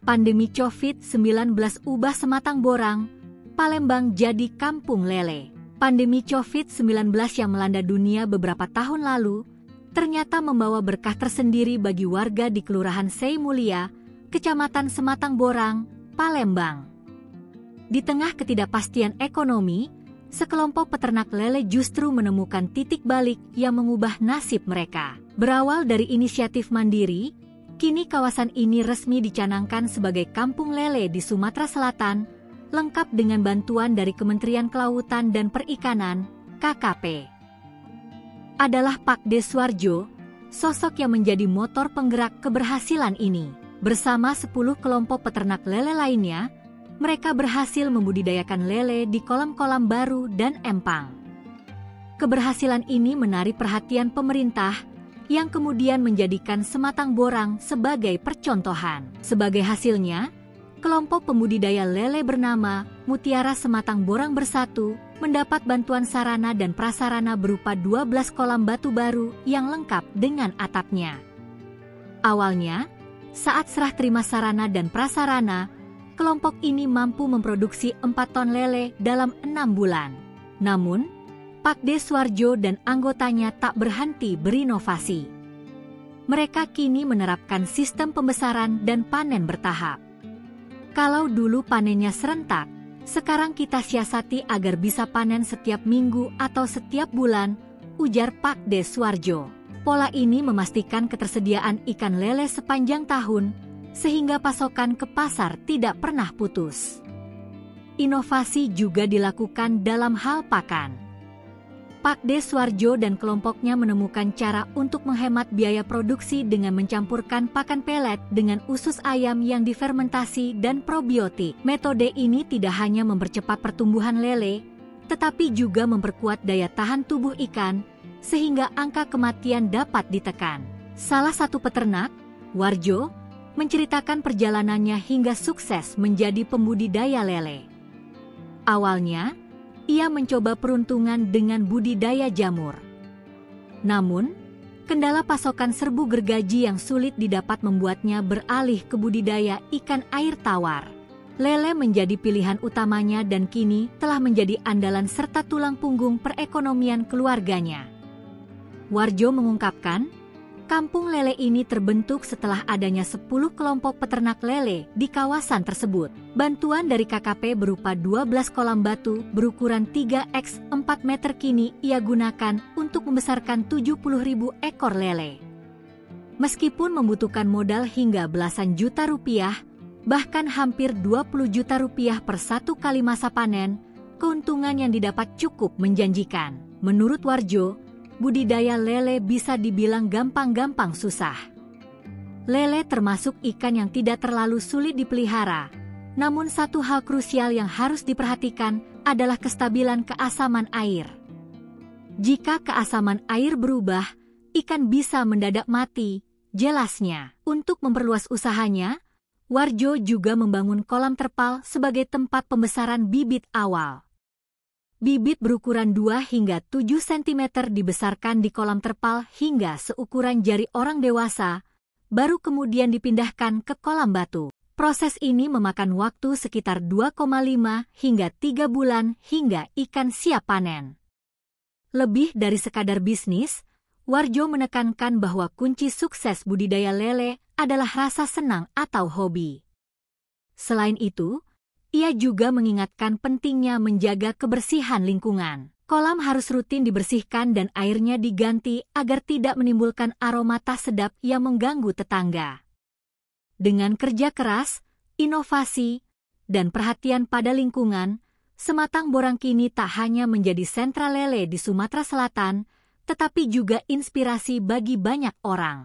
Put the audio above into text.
Pandemi COVID-19 ubah Sematang Borang, Palembang jadi kampung lele. Pandemi COVID-19 yang melanda dunia beberapa tahun lalu, ternyata membawa berkah tersendiri bagi warga di Kelurahan Sei Mulia, Kecamatan Sematang Borang, Palembang. Di tengah ketidakpastian ekonomi, sekelompok peternak lele justru menemukan titik balik yang mengubah nasib mereka. Berawal dari inisiatif mandiri, kini kawasan ini resmi dicanangkan sebagai kampung lele di Sumatera Selatan, lengkap dengan bantuan dari Kementerian Kelautan dan Perikanan, KKP. Adalah Pak D. Suwarjo, sosok yang menjadi motor penggerak keberhasilan ini. Bersama 10 kelompok peternak lele lainnya, mereka berhasil membudidayakan lele di kolam-kolam baru dan empang. Keberhasilan ini menarik perhatian pemerintah, yang kemudian menjadikan Sematang Borang sebagai percontohan. Sebagai hasilnya, kelompok pembudidaya lele bernama Mutiara Sematang Borang Bersatu mendapat bantuan sarana dan prasarana berupa 12 kolam batu baru yang lengkap dengan atapnya. Awalnya, saat serah terima sarana dan prasarana, kelompok ini mampu memproduksi 4 ton lele dalam 6 bulan. Namun, Pak D. Suwarjo dan anggotanya tak berhenti berinovasi. Mereka kini menerapkan sistem pembesaran dan panen bertahap. Kalau dulu panennya serentak, sekarang kita siasati agar bisa panen setiap minggu atau setiap bulan, ujar Pak D. Suwarjo. Pola ini memastikan ketersediaan ikan lele sepanjang tahun, sehingga pasokan ke pasar tidak pernah putus. Inovasi juga dilakukan dalam hal pakan. Pak D. Suwarjo dan kelompoknya menemukan cara untuk menghemat biaya produksi dengan mencampurkan pakan pelet dengan usus ayam yang difermentasi dan probiotik. Metode ini tidak hanya mempercepat pertumbuhan lele, tetapi juga memperkuat daya tahan tubuh ikan, sehingga angka kematian dapat ditekan. Salah satu peternak, Warjo, menceritakan perjalanannya hingga sukses menjadi pembudidaya lele. Awalnya, ia mencoba peruntungan dengan budidaya jamur. Namun, kendala pasokan serbu gergaji yang sulit didapat membuatnya beralih ke budidaya ikan air tawar. Lele menjadi pilihan utamanya dan kini telah menjadi andalan serta tulang punggung perekonomian keluarganya. Warjo mengungkapkan, kampung lele ini terbentuk setelah adanya 10 kelompok peternak lele di kawasan tersebut. Bantuan dari KKP berupa 12 kolam batu berukuran 3x4 meter kini ia gunakan untuk membesarkan 70.000 ekor lele. Meskipun membutuhkan modal hingga belasan juta rupiah, bahkan hampir 20 juta rupiah per satu kali masa panen, keuntungan yang didapat cukup menjanjikan. Menurut Warjo, budidaya lele bisa dibilang gampang-gampang susah. Lele termasuk ikan yang tidak terlalu sulit dipelihara, namun satu hal krusial yang harus diperhatikan adalah kestabilan keasaman air. Jika keasaman air berubah, ikan bisa mendadak mati, jelasnya. Untuk memperluas usahanya, Warjo juga membangun kolam terpal sebagai tempat pembesaran bibit awal. Bibit berukuran 2 hingga 7 cm dibesarkan di kolam terpal hingga seukuran jari orang dewasa, baru kemudian dipindahkan ke kolam batu. Proses ini memakan waktu sekitar 2,5 hingga 3 bulan hingga ikan siap panen. Lebih dari sekadar bisnis, Warjo menekankan bahwa kunci sukses budidaya lele adalah rasa senang atau hobi. Selain itu, ia juga mengingatkan pentingnya menjaga kebersihan lingkungan. Kolam harus rutin dibersihkan dan airnya diganti agar tidak menimbulkan aroma tak sedap yang mengganggu tetangga. Dengan kerja keras, inovasi, dan perhatian pada lingkungan, Sematang Borang kini tak hanya menjadi sentra lele di Sumatera Selatan, tetapi juga inspirasi bagi banyak orang.